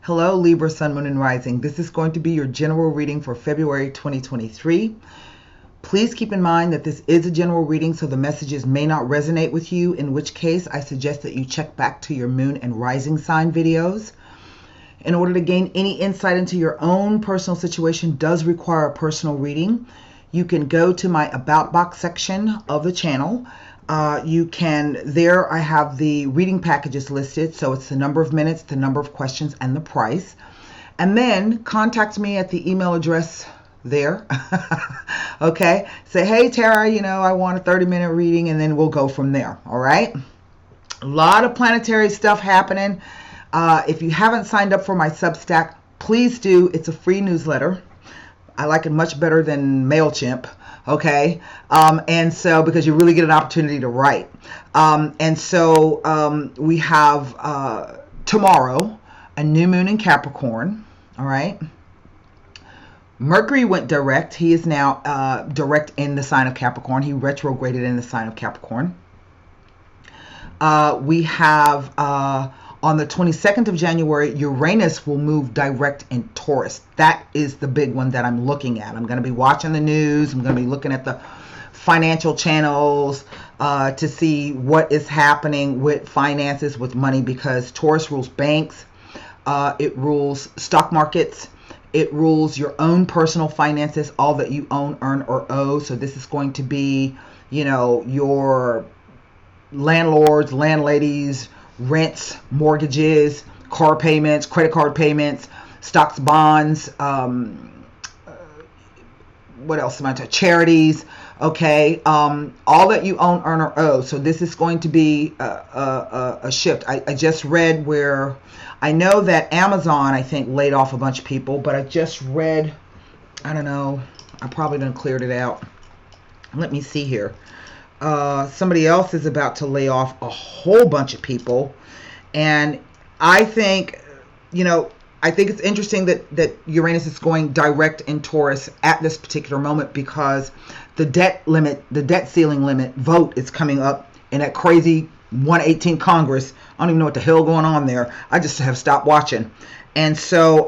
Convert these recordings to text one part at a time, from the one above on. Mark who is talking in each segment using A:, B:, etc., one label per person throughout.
A: Hello, Libra, Sun, Moon, and Rising. This is going to be your general reading for February 2023. Please keep in mind that this is a general reading, so the messages may not resonate with you, in which case I suggest that you check back to your Moon and Rising sign videos. In order to gain any insight into your own personal situation does require a personal reading. You can go to my About Box section of the channel. There I have the reading packages listed, so it's the number of minutes, the number of questions, and the price. And then contact me at the email address there. Okay, say, hey Tara, I want a 30-minute reading, and then we'll go from there. All right, a lot of planetary stuff happening. If you haven't signed up for my Substack, please do. It's a free newsletter. I like it much better than MailChimp. Okay, and so because you really get an opportunity to write, we have tomorrow a new moon in Capricorn. All right, Mercury went direct. He is now direct in the sign of Capricorn. He retrograded in the sign of Capricorn. We have on the 22nd of January, Uranus will move direct in Taurus. That is the big one that I'm looking at. I'm going to be watching the news. I'm going to be looking at the financial channels to see what is happening with finances, with money, because Taurus rules banks. It rules stock markets. It rules your own personal finances, all that you own, earn, or owe. So this is going to be, your landlords, landladies, rents, mortgages, car payments, credit card payments, stocks, bonds, what else am I talking? Charities, okay, all that you own, earn, or owe. So this is going to be a shift. I just read where I know that Amazon, I think, laid off a bunch of people, but I just read, I don't know, I probably done cleared it out. Let me see here. Somebody else is about to lay off a whole bunch of people. And I think, I think it's interesting that Uranus is going direct in Taurus at this particular moment, because the debt ceiling limit vote is coming up in that crazy 118 Congress. I don't even know what the hell going on there. I just have stopped watching. And so,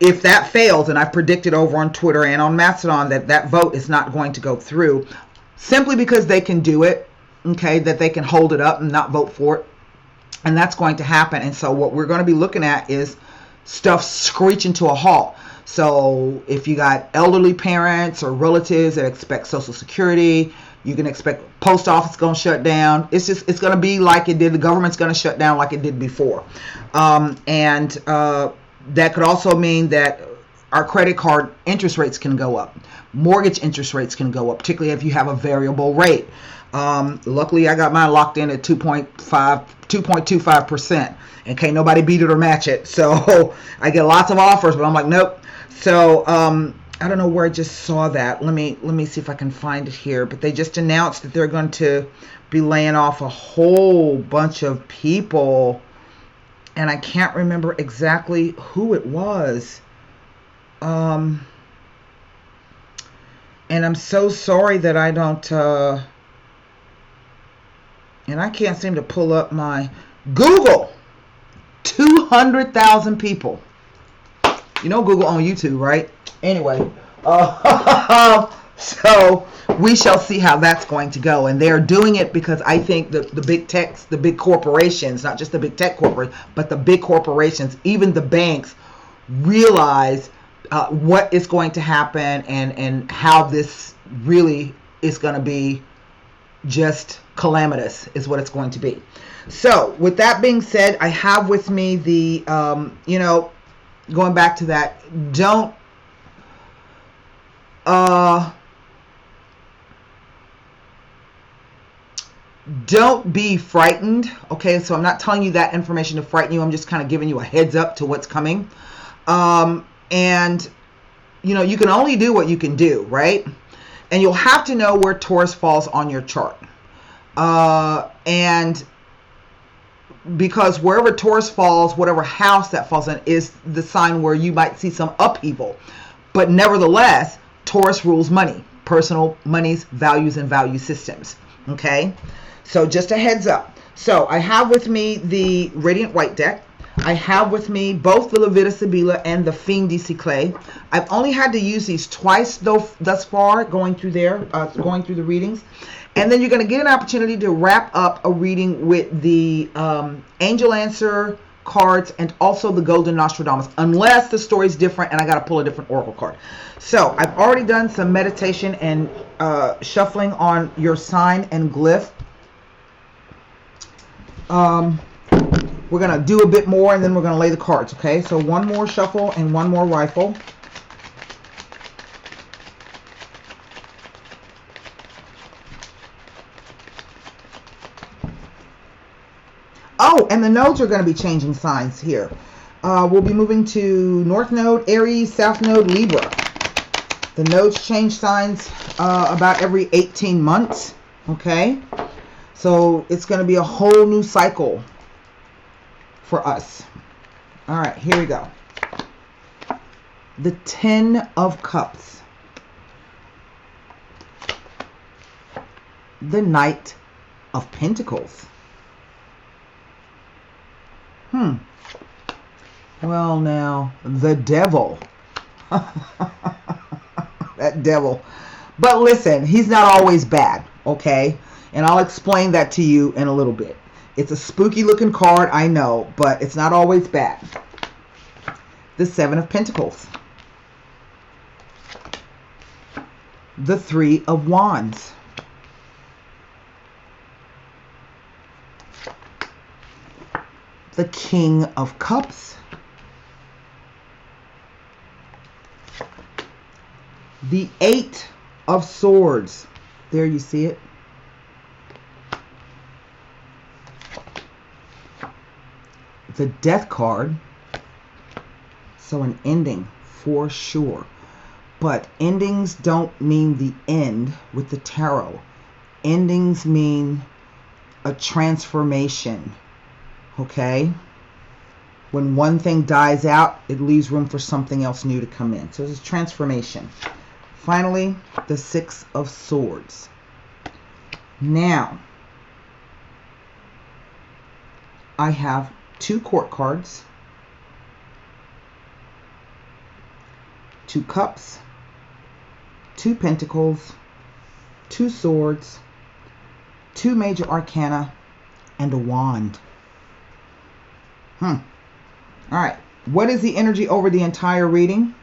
A: if that fails, and I predicted over on Twitter and on Mastodon that vote is not going to go through, simply because they can do it, okay, that they can hold it up and not vote for it, and that's going to happen. And so what we're going to be looking at is stuff screeching to a halt. So if you got elderly parents or relatives that expect Social Security, you can expect post office going to shut down. It's going to be like it did. The government's going to shut down like it did before. That could also mean that our credit card interest rates can go up. Mortgage interest rates can go up, particularly if you have a variable rate. Luckily, I got mine locked in at 2.25%. And can't nobody beat it or match it. So I get lots of offers, but I'm like, nope. So I don't know where I just saw that. Let me see if I can find it here. But they just announced that they're going to be laying off a whole bunch of people. And I can't remember exactly who it was. And I'm so sorry that I don't, and I can't seem to pull up my Google. 200,000 people. Google on YouTube, right? Anyway, so we shall see how that's going to go. And they're doing it because I think the big techs, the big corporations, not just the big tech corporations, but the big corporations, even the banks, realize what is going to happen and how this really is going to be just calamitous is what it's going to be. So with that being said, I have with me the, going back to that, don't be frightened. Okay, so I'm not telling you that information to frighten you. I'm just kind of giving you a heads up to what's coming. And you can only do what you can do, right? And you'll have to know where Taurus falls on your chart. And because wherever Taurus falls, whatever house that falls in, is the sign where you might see some upheaval. But nevertheless, Taurus rules money, personal monies, values, and value systems. Okay, so just a heads up. So I have with me the Radiant White deck. I have with me both the Levita Sibila and the Fiend DC Clay. I've only had to use these twice thus far, going through the readings. And then you're going to get an opportunity to wrap up a reading with the Angel Answer cards and also the Golden Nostradamus, unless the story's different and I got to pull a different oracle card. So I've already done some meditation and shuffling on your sign and glyph. We're going to do a bit more and then we're going to lay the cards, okay? So one more shuffle and one more rifle. Oh, and the nodes are going to be changing signs here. We'll be moving to North Node, Aries, South Node, Libra. The nodes change signs about every 18 months, okay? So it's going to be a whole new cycle for us. All right, here we go. The 10 of Cups. The Knight of Pentacles. Well, now, the Devil. That devil. But listen, he's not always bad, okay? And I'll explain that to you in a little bit. It's a spooky looking card, I know, but it's not always bad. The 7 of Pentacles. The 3 of Wands. The King of Cups. The 8 of Swords. There you see it. The Death card. So an ending for sure. But endings don't mean the end with the tarot. Endings mean a transformation. Okay? When one thing dies out, it leaves room for something else new to come in. So it's a transformation. Finally, the 6 of Swords. Now, I have 2 court cards, 2 cups, 2 pentacles, 2 swords, 2 major arcana, and a wand. All right. What is the energy over the entire reading?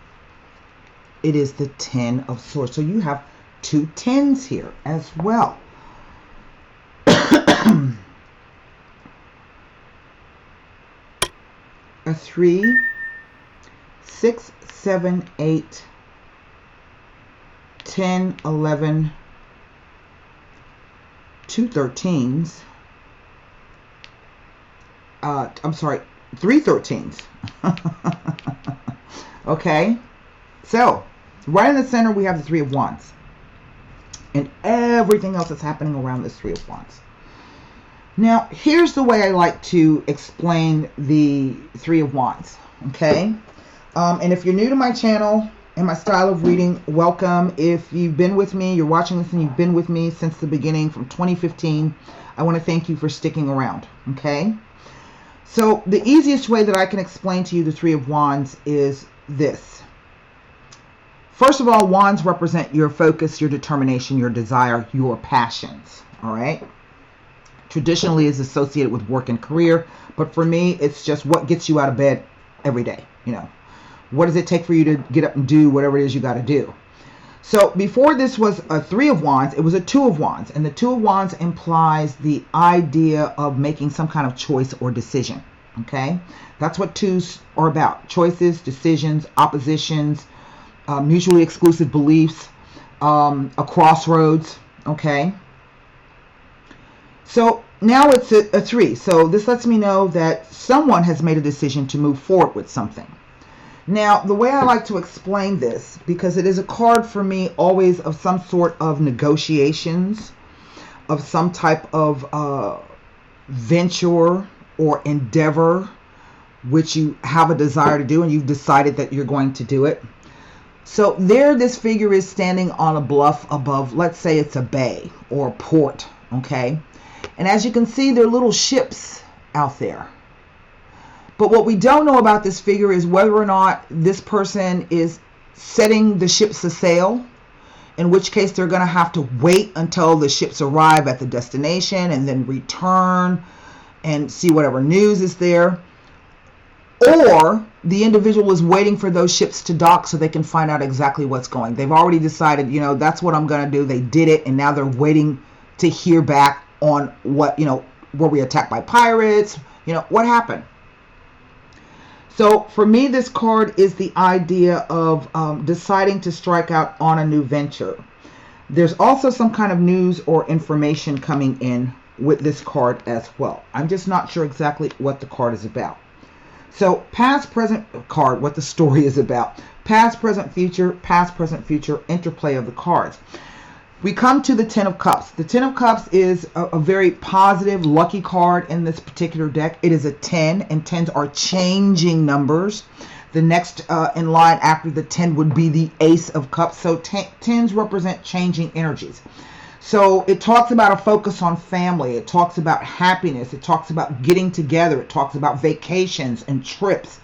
A: It is the 10 of Swords. So you have 2 10s here as well. A 3, 6, 7, 8, 10, 11, 2 13s. I'm sorry, 3 13s. Okay, so right in the center we have the 3 of Wands, and everything else that's happening around this 3 of Wands. Now, here's the way I like to explain the 3 of Wands, okay? And if you're new to my channel and my style of reading, welcome. If you've been with me, you're watching this and you've been with me since the beginning, from 2015, I want to thank you for sticking around, okay? So the easiest way that I can explain to you the 3 of Wands is this. First of all, Wands represent your focus, your determination, your desire, your passions, all right? Traditionally is associated with work and career, but for me, it's just what gets you out of bed every day. You know, what does it take for you to get up and do whatever it is you got to do? So before this was a 3 of Wands, it was a 2 of Wands, and the 2 of Wands implies the idea of making some kind of choice or decision. Okay, that's what 2s are about: choices, decisions, oppositions, mutually exclusive beliefs, a crossroads. Okay. So now it's a 3. So this lets me know that someone has made a decision to move forward with something. Now, the way I like to explain this, because it is a card for me always of some sort of negotiations, of some type of venture or endeavor, which you have a desire to do and you've decided that you're going to do it. So there, this figure is standing on a bluff above, let's say it's a bay or a port, okay? And as you can see, there are little ships out there. But what we don't know about this figure is whether or not this person is setting the ships to sail, in which case they're going to have to wait until the ships arrive at the destination and then return and see whatever news is there. Or the individual is waiting for those ships to dock so they can find out exactly what's going. They've already decided, that's what I'm going to do. They did it, and now they're waiting to hear back on what, were we attacked by pirates? What happened? So for me, this card is the idea of deciding to strike out on a new venture. There's also some kind of news or information coming in with this card as well. I'm just not sure exactly what the card is about. So past, present card, what the story is about. Past, present, future, interplay of the cards. We come to the Ten of Cups. The Ten of Cups is a very positive, lucky card in this particular deck. It is a 10, and 10s are changing numbers. The next in line after the 10 would be the Ace of Cups. So 10s represent changing energies. So it talks about a focus on family. It talks about happiness. It talks about getting together. It talks about vacations and trips.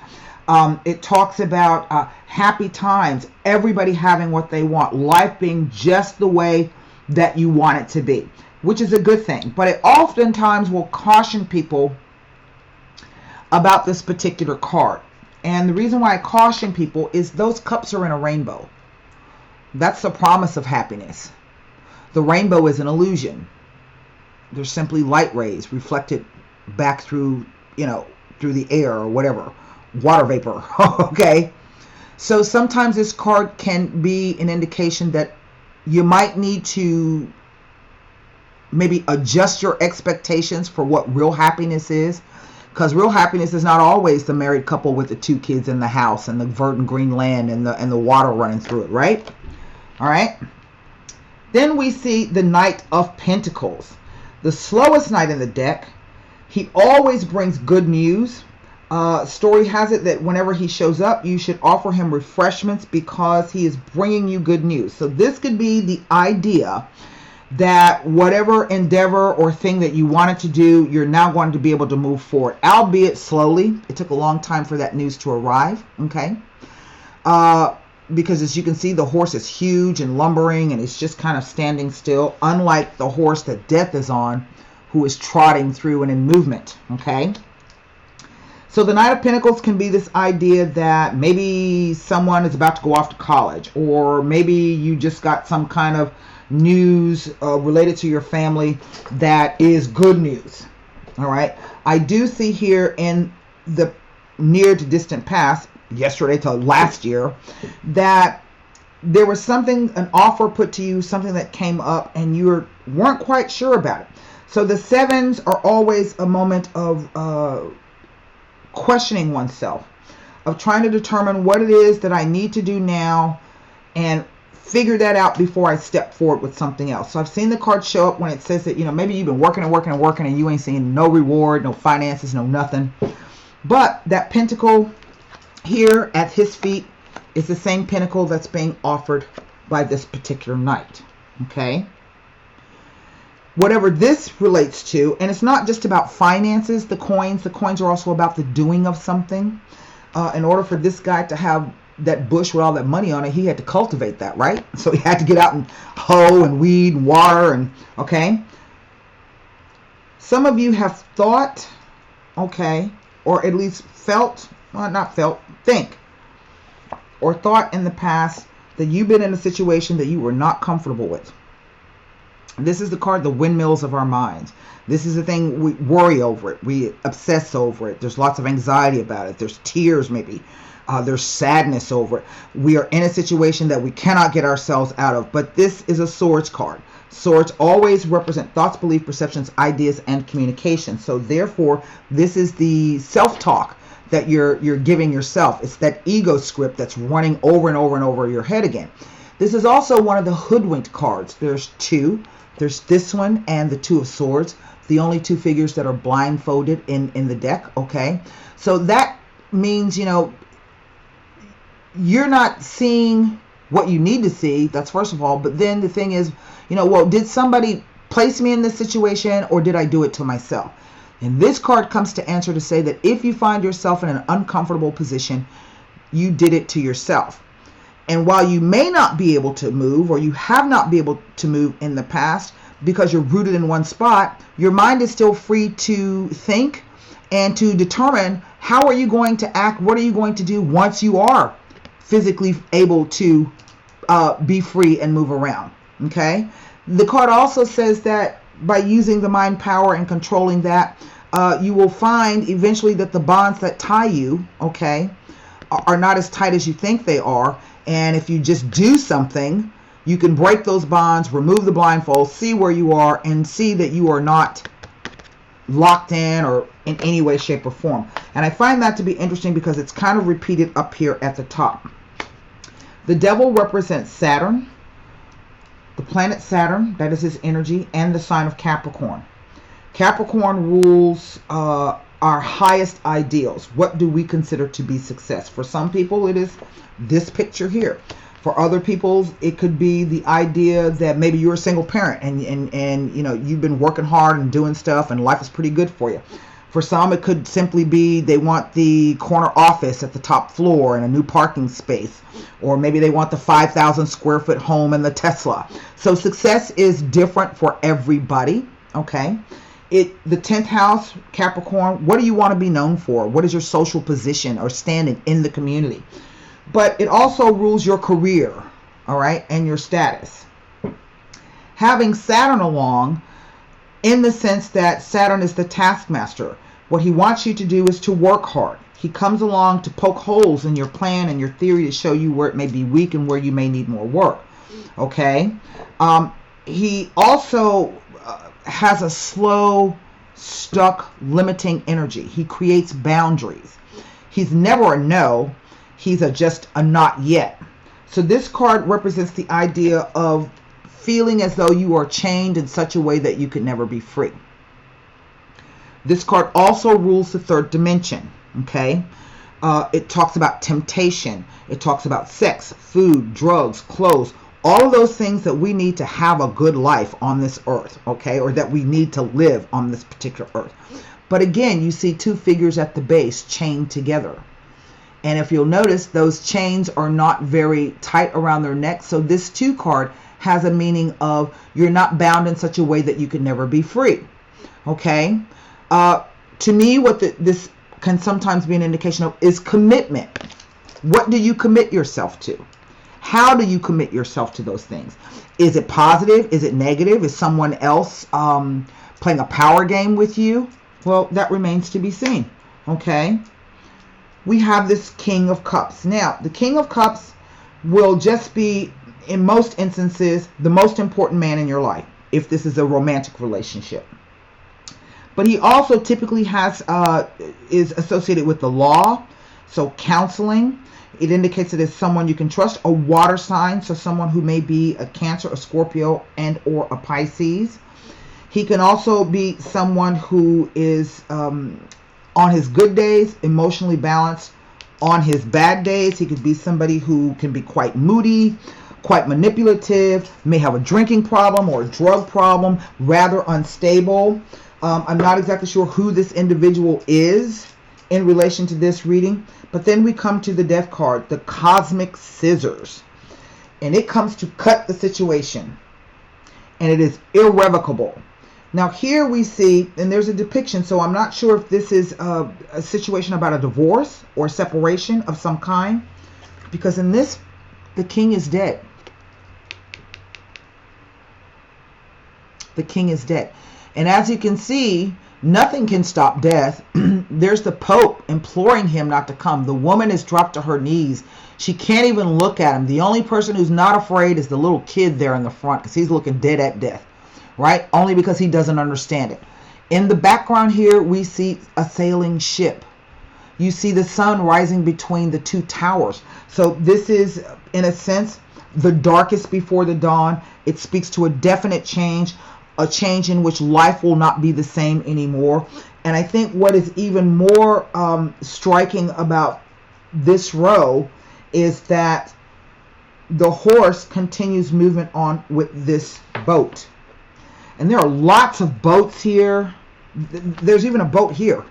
A: It talks about happy times, everybody having what they want, life being just the way that you want it to be, which is a good thing. But it oftentimes will caution people about this particular card. And the reason why I caution people is those cups are in a rainbow. That's the promise of happiness. The rainbow is an illusion. They're simply light rays reflected back through, through the air or whatever. Water vapor. Okay. So sometimes this card can be an indication that you might need to maybe adjust your expectations for what real happiness is. Because real happiness is not always the married couple with the 2 kids in the house and the verdant green land and the water running through it, right? All right. Then we see the Knight of Pentacles. The slowest knight in the deck. He always brings good news. Story has it that whenever he shows up, you should offer him refreshments because he is bringing you good news. So this could be the idea that whatever endeavor or thing that you wanted to do, you're now going to be able to move forward, albeit slowly. It took a long time for that news to arrive, okay? Because as you can see, the horse is huge and lumbering and it's just kind of standing still, unlike the horse that Death is on, who is trotting through and in movement, okay? So the Knight of Pentacles can be this idea that maybe someone is about to go off to college, or maybe you just got some kind of news related to your family that is good news. All right. I do see here in the near to distant past, yesterday to last year, that there was something, an offer put to you, something that came up and you weren't quite sure about it. So the 7s are always a moment of questioning oneself, of trying to determine what it is that I need to do now and figure that out before I step forward with something else. So I've seen the card show up when it says that, maybe you've been working and you ain't seeing no reward, no finances, no nothing. But that pentacle here at his feet is the same pentacle that's being offered by this particular knight. Okay. Whatever this relates to, and it's not just about finances, the coins are also about the doing of something. In order for this guy to have that bush with all that money on it, he had to cultivate that, right? So he had to get out and hoe and weed and water and, okay. Some of you have thought, okay, or at least felt, well, not felt, think, or thought in the past that you've been in a situation that you were not comfortable with. This is the card, the windmills of our minds. This is the thing, we worry over it. We obsess over it. There's lots of anxiety about it. There's tears maybe. There's sadness over it. We are in a situation that we cannot get ourselves out of. But this is a swords card. Swords always represent thoughts, beliefs, perceptions, ideas, and communication. So therefore, this is the self-talk that you're giving yourself. It's that ego script that's running over and over and over your head again. This is also one of the hoodwinked cards. There's 2. There's this one and the 2 of Swords, the only 2 figures that are blindfolded in the deck, okay? So that means, you're not seeing what you need to see, that's first of all, but then the thing is, well, did somebody place me in this situation or did I do it to myself? And this card comes to answer to say that if you find yourself in an uncomfortable position, you did it to yourself. And while you may not be able to move, or you have not been able to move in the past because you're rooted in one spot, your mind is still free to think and to determine how are you going to act, what are you going to do once you are physically able to be free and move around. Okay? The card also says that by using the mind power and controlling that, you will find eventually that the bonds that tie you, okay, are not as tight as you think they are. And if you just do something, you can break those bonds, remove the blindfold, see where you are, and see that you are not locked in or in any way, shape, or form. And I find that to be interesting because it's kind of repeated up here at the top. The devil represents Saturn, the planet Saturn, that is his energy, and the sign of Capricorn. Capricorn rules our highest ideals. What do we consider to be success? For some people, it is this picture here. For other people, it could be the idea that maybe you're a single parent and you know, you've been working hard and doing stuff and life is pretty good for you. For some, it could simply be they want the corner office at the top floor and a new parking space. Or maybe they want the 5,000 square foot home and the Tesla. So success is different for everybody, okay? The 10th house, Capricorn, what do you want to be known for? What is your social position or standing in the community? But it also rules your career, all right, and your status. Having Saturn along, in the sense that Saturn is the taskmaster, what he wants you to do is to work hard. He comes along to poke holes in your plan and your theory to show you where it may be weak and where you may need more work, okay? He also has a slow, stuck, limiting energy. He creates boundaries. He's never a no. He's just a not yet. So this card represents the idea of feeling as though you are chained in such a way that you could never be free. This card also rules the third dimension, okay? It talks about temptation. It talks about sex, food, drugs, clothes, all of those things that we need to have a good life on this earth, okay? Or that we need to live on this particular earth. But again, you see two figures at the base chained together. And if you'll notice, those chains are not very tight around their necks. So this 2 card has a meaning of you're not bound in such a way that you can never be free. Okay? To me, what this can sometimes be an indication of is commitment. What do you commit yourself to? How do you commit yourself to those things? Is it positive? Is it negative? Is someone else playing a power game with you? Well, that remains to be seen. Okay? We have this King of Cups. Now, the King of Cups will just be, in most instances, the most important man in your life, if this is a romantic relationship. But he also typically is associated with the law, so counseling. It indicates that it's someone you can trust, a water sign, so someone who may be a Cancer, a Scorpio, and or a Pisces. He can also be someone who is on his good days, emotionally balanced. On his bad days, he could be somebody who can be quite moody, quite manipulative, may have a drinking problem or a drug problem, rather unstable. I'm not exactly sure who this individual is in relation to this reading. But then we come to the Death card, the Cosmic Scissors. And it comes to cut the situation. And it is irrevocable. Now here we see, and there's a depiction, so I'm not sure if this is a situation about a divorce or separation of some kind. Because in this, the king is dead. The king is dead. And as you can see, nothing can stop death. There's the Pope imploring him not to come. The woman is dropped to her knees. She can't even look at him. The only person who's not afraid is the little kid there in the front because he's looking dead at death. Right? Only because he doesn't understand it. In the background here, we see a sailing ship. You see the sun rising between the 2 towers. So this is, in a sense, the darkest before the dawn. It speaks to a definite change, a change in which life will not be the same anymore. And I think what is even more striking about this row is that the horse continues movement on with this boat. And there are lots of boats here. There's even a boat here.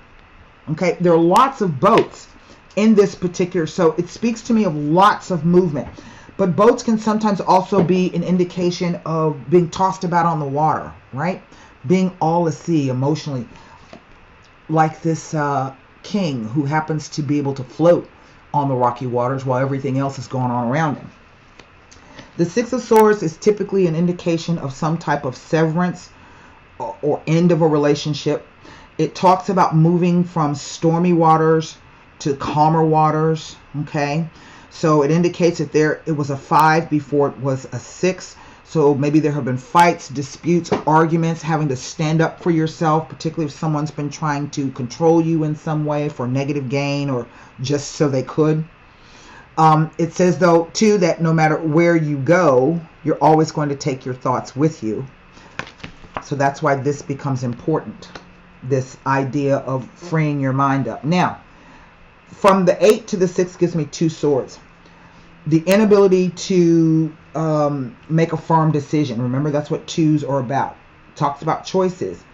A: Okay, there are lots of boats in this particular, so it speaks to me of lots of movement. But boats can sometimes also be an indication of being tossed about on the water, right? Being all at sea emotionally, like this king who happens to be able to float on the rocky waters while everything else is going on around him. The Six of Swords is typically an indication of some type of severance or end of a relationship. It talks about moving from stormy waters to calmer waters, okay? So it indicates that it was a 5 before it was a 6. So maybe there have been fights, disputes, arguments, having to stand up for yourself, particularly if someone's been trying to control you in some way for negative gain or just so they could. It says, though, too, that no matter where you go, you're always going to take your thoughts with you. So that's why this becomes important, this idea of freeing your mind up. Now, from the 8 to the 6 gives me 2 swords. The inability to make a firm decision. Remember, that's what 2s are about. It talks about choices.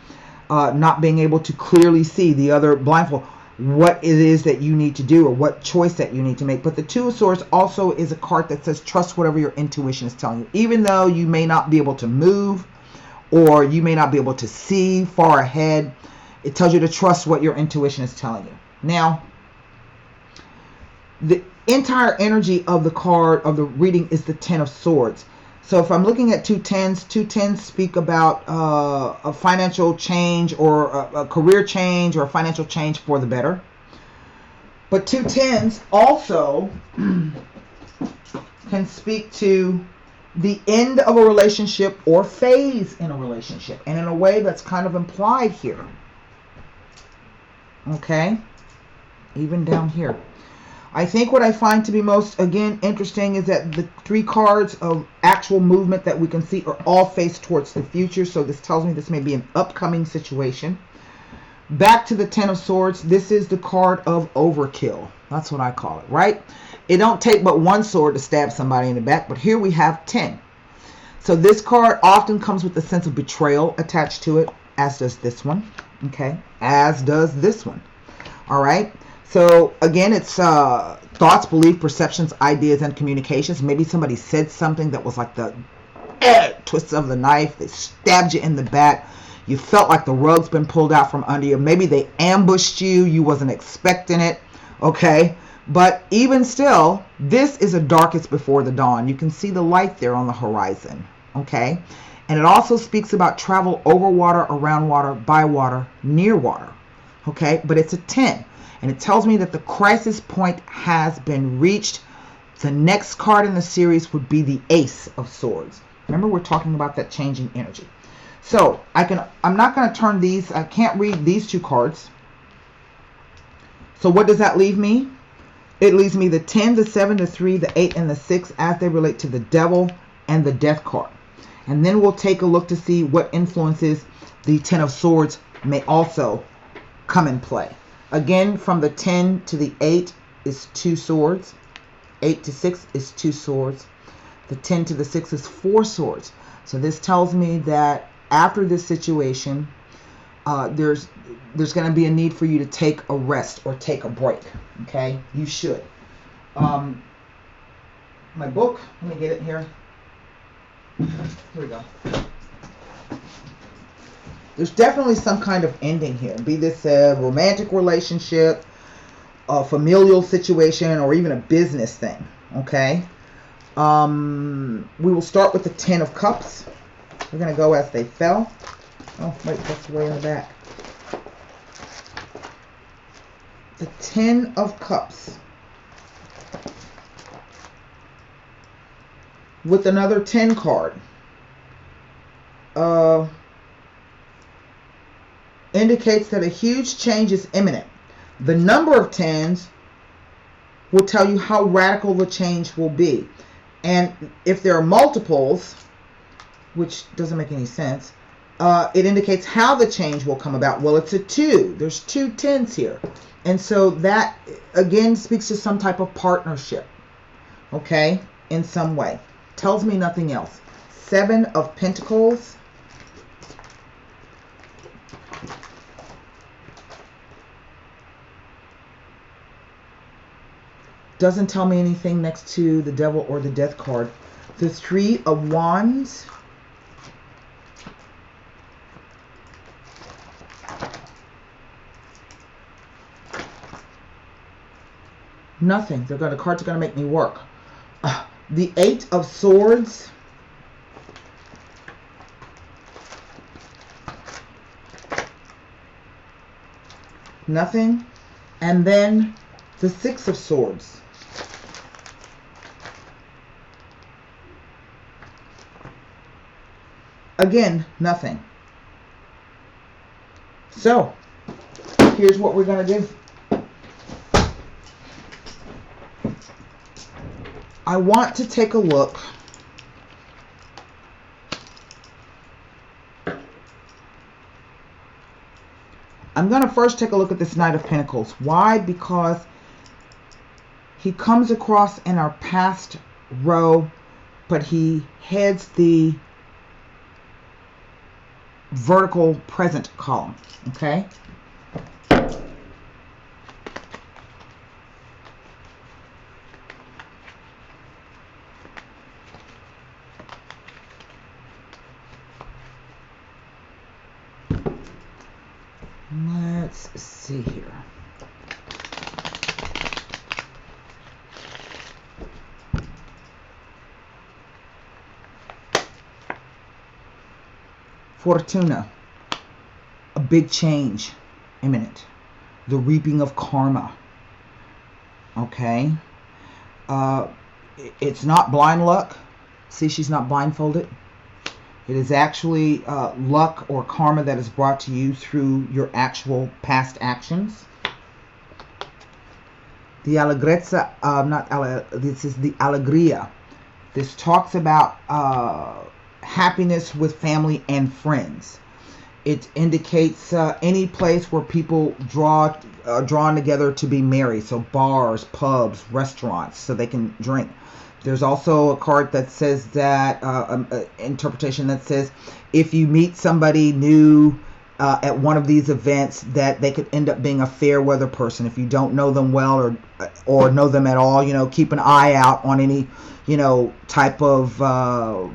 A: Not being able to clearly see the other blindfold, what it is that you need to do or what choice that you need to make. But the 2 of Swords also is a card that says trust whatever your intuition is telling you. Even though you may not be able to move or you may not be able to see far ahead, it tells you to trust what your intuition is telling you. Now, the entire energy of the card of the reading is the 10 of Swords. So if I'm looking at 2 10s speak about a financial change or a career change or a financial change for the better. But 2 10s also can speak to the end of a relationship or phase in a relationship, and in a way that's kind of implied here. Okay? Even down here. I think what I find to be most, again, interesting is that the 3 cards of actual movement that we can see are all faced towards the future. So this tells me this may be an upcoming situation. Back to the 10 of Swords. This is the card of overkill. That's what I call it, right? It don't take but 1 sword to stab somebody in the back, but here we have 10. So this card often comes with a sense of betrayal attached to it, as does this one, okay? As does this one, all right? So again, it's thoughts, beliefs, perceptions, ideas, and communications. Maybe somebody said something that was like the twist of the knife. They stabbed you in the back. You felt like the rug's been pulled out from under you. Maybe they ambushed you. You wasn't expecting it. Okay. But even still, this is a darkest before the dawn. You can see the light there on the horizon. Okay. And it also speaks about travel over water, around water, by water, near water. Okay. But it's a 10. And it tells me that the crisis point has been reached. The next card in the series would be the Ace of Swords. Remember, we're talking about that changing energy. So I'm not going to turn these. I can't read these 2 cards. So what does that leave me? It leaves me the 10, the 7, the 3, the 8, and the 6 as they relate to the Devil and the Death card. And then we'll take a look to see what influences the 10 of Swords may also come in play. Again, from the 10 to the 8 is 2 swords. 8 to 6 is 2 swords. The 10 to the 6 is 4 swords. So this tells me that after this situation, there's going to be a need for you to take a rest or take a break. Okay? You should. My book, let me get it here. Here we go. There's definitely some kind of ending here. Be this a romantic relationship, a familial situation, or even a business thing. Okay? We will start with the 10 of Cups. We're going to go as they fell. Oh, wait, that's way in the back. The 10 of Cups. With another 10 card. Indicates that a huge change is imminent. The number of 10s will tell you how radical the change will be. And if there are multiples, which doesn't make any sense, it indicates how the change will come about. Well, it's a 2. There's 2 10s here. And so that, again, speaks to some type of partnership, okay, in some way. Tells me nothing else. 7 of Pentacles. doesn't tell me anything next to the Devil or the Death card. The Three of Wands. Nothing. The cards are going to make me work. The Eight of Swords. Nothing. And then the Six of Swords. Again, nothing. So, here's what we're going to do. I want to take a look I'm going to first take a look at this Knight of Pentacles. Why? Because he comes across in our past row, but he heads the vertical present column. Okay? Let's see here. Fortuna, a big change imminent. The reaping of karma. Okay. It's not blind luck. See, she's not blindfolded. It is actually luck or karma that is brought to you through your actual past actions. The Allegrezza, this is the Allegria. This talks about happiness with family and friends. It indicates any place where people are drawn together to be merry. So bars, pubs, restaurants, so they can drink. There's also a card that says that, interpretation that says, if you meet somebody new at one of these events, that they could end up being a fair weather person. If you don't know them well or know them at all, you know, keep an eye out on any, you know, type of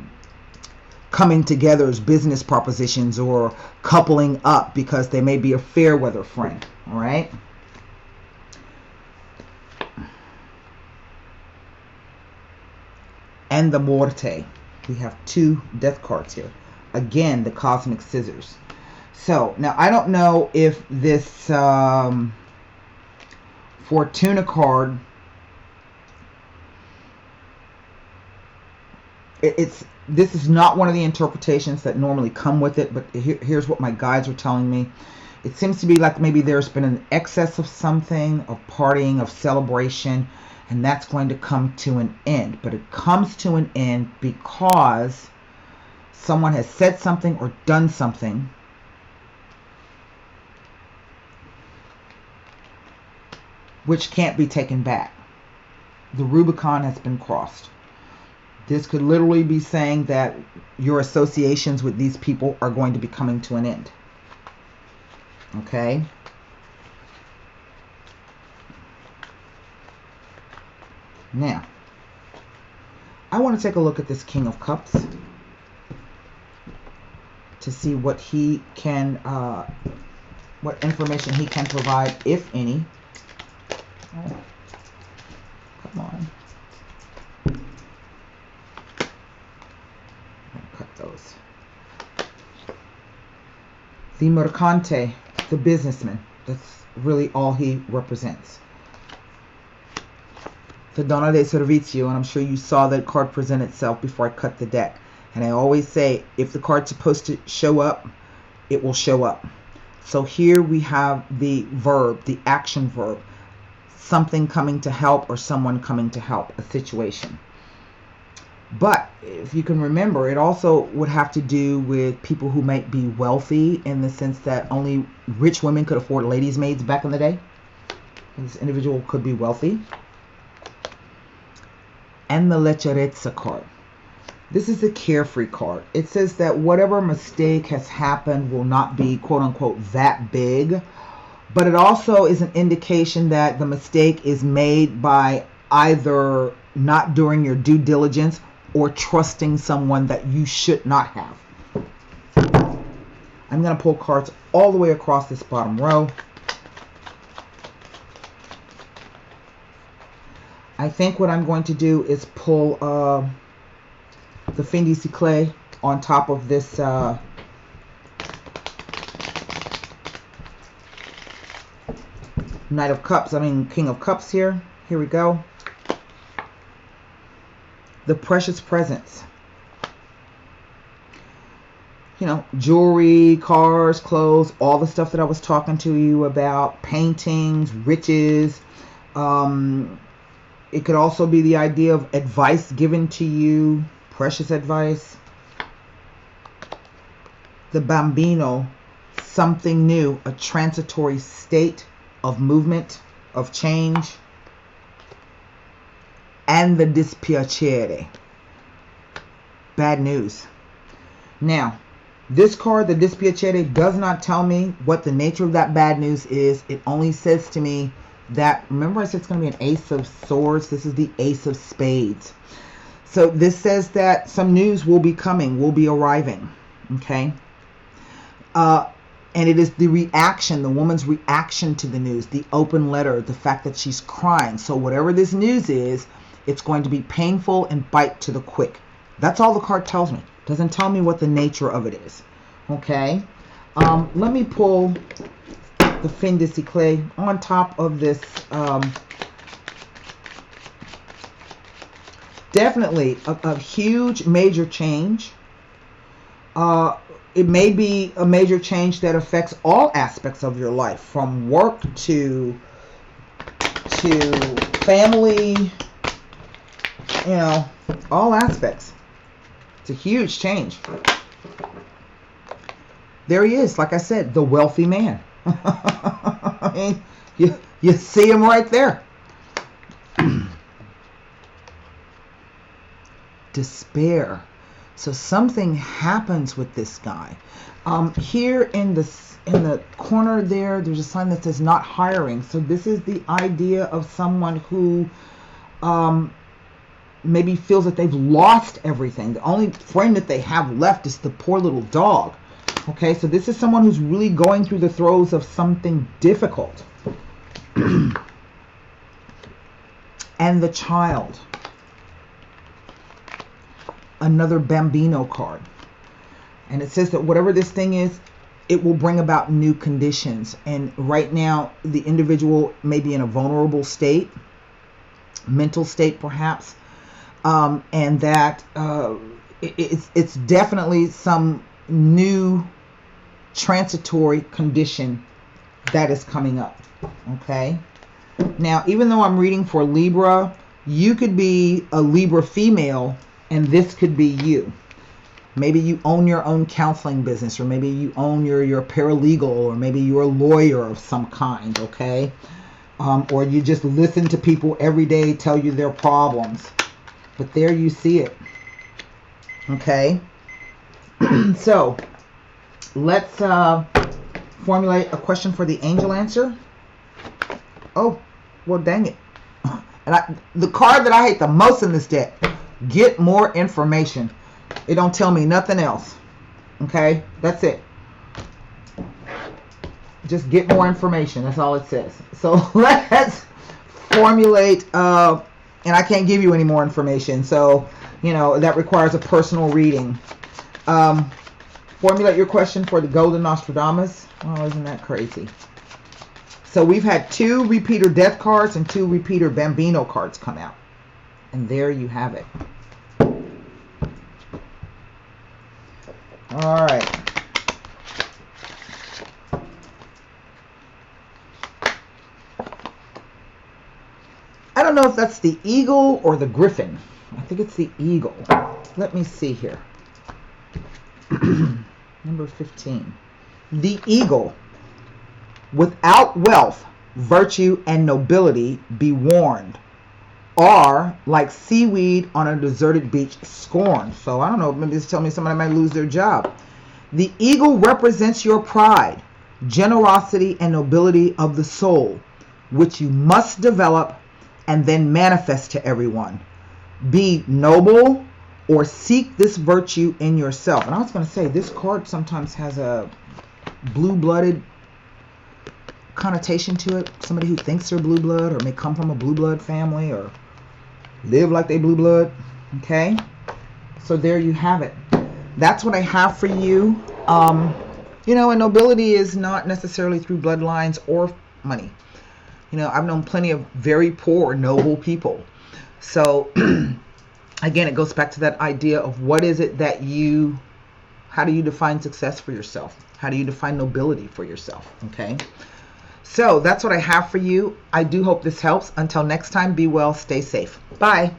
A: coming together as business propositions or coupling up, because they may be a fair weather friend. All right. And the Morte. We have two death cards here. Again, the Cosmic Scissors. So, now I don't know if this Fortuna card, this is not one of the interpretations that normally come with it, but here's what my guides are telling me. It seems to be like maybe there's been an excess of something, of partying, of celebration, and that's going to come to an end. But it comes to an end because someone has said something or done something which can't be taken back. The Rubicon has been crossed. This could literally be saying that your associations with these people are going to be coming to an end. Okay? Now, I want to take a look at this King of Cups to see what he can, what information he can provide, if any. Oh, come on. Cut those. The Mercante, the businessman. That's really all he represents. The Donna de Servizio, and I'm sure you saw that card present itself before I cut the deck. And I always say, if the card's supposed to show up, it will show up. So here we have the verb, the action verb. Something coming to help or someone coming to help a situation. But if you can remember, it also would have to do with people who might be wealthy, in the sense that only rich women could afford ladies' maids back in the day. And this individual could be wealthy. And the Lecherezza card. This is the carefree card. It says that whatever mistake has happened will not be, quote unquote, that big. But it also is an indication that the mistake is made by either not doing your due diligence or trusting someone that you should not have. I'm going to pull cards all the way across this bottom row. I think what I'm going to do is pull the fin de siècle on top of this King of Cups here. Here we go. The precious presents. You know, jewelry, cars, clothes, all the stuff that I was talking to you about, paintings, riches. It could also be the idea of advice given to you, precious advice. The bambino, something new, a transitory state of movement, of change. And the dispiacere, bad news. Now, this card, the dispiacere, does not tell me what the nature of that bad news is. It only says to me that, remember I said it's going to be an Ace of Swords. This is the Ace of Spades. So this says that some news will be coming, will be arriving. Okay. And it is the reaction, the woman's reaction to the news, the open letter, the fact that she's crying. So whatever this news is, it's going to be painful and bite to the quick. That's all the card tells me. It doesn't tell me what the nature of it is. Okay. Let me pull the fin de siècle on top of this. Definitely a huge major change. It may be a major change that affects all aspects of your life, from work to family, you know, all aspects. It's a huge change. There he is, like I said, the wealthy man. I mean, you see him right there. Despair. So something happens with this guy. Here in the corner there's a sign that says not hiring. So this is the idea of someone who maybe feels that they've lost everything. The only friend that they have left is the poor little dog. Okay, so this is someone who's really going through the throes of something difficult. And the child. Another bambino card. And it says that whatever this thing is, it will bring about new conditions. And right now, the individual may be in a vulnerable state, mental state perhaps. And that it's definitely some new transitory condition that is coming up. Okay. Now, even though I'm reading for Libra, you could be a Libra female and this could be you. Maybe you own your own counseling business, or maybe you own your paralegal, or maybe you're a lawyer of some kind, okay? Or you just listen to people every day tell you their problems. But there you see it. Okay? So, let's formulate a question for the angel answer. Oh, well, dang it. And the card that I hate the most in this deck, get more information. It don't tell me nothing else. Okay? That's it. Just get more information. That's all it says. So let's formulate, and I can't give you any more information. So, you know, that requires a personal reading. Formulate your question for the Golden Nostradamus. Oh, isn't that crazy? So we've had 2 repeater death cards and 2 repeater bambino cards come out. And there you have it. All right. I don't know if that's the eagle or the griffin. I think it's the eagle. Let me see here. Number 15. The eagle. Without wealth, virtue, and nobility, be warned, are like seaweed on a deserted beach, scorned. So I don't know, maybe it's telling me somebody might lose their job. The eagle represents your pride, generosity, and nobility of the soul, which you must develop and then manifest to everyone. Be noble or seek this virtue in yourself. And I was going to say, this card sometimes has a blue-blooded connotation to it. Somebody who thinks they're blue blood, or may come from a blue blood family, or live like they blue blood. Okay, so there you have it. That's what I have for you. You know, and nobility is not necessarily through bloodlines or money. You know, I've known plenty of very poor, noble people. So again, it goes back to that idea of what is it that you, how do you define success for yourself? How do you define nobility for yourself? Okay. So that's what I have for you. I do hope this helps. Until next time, be well, stay safe. Bye.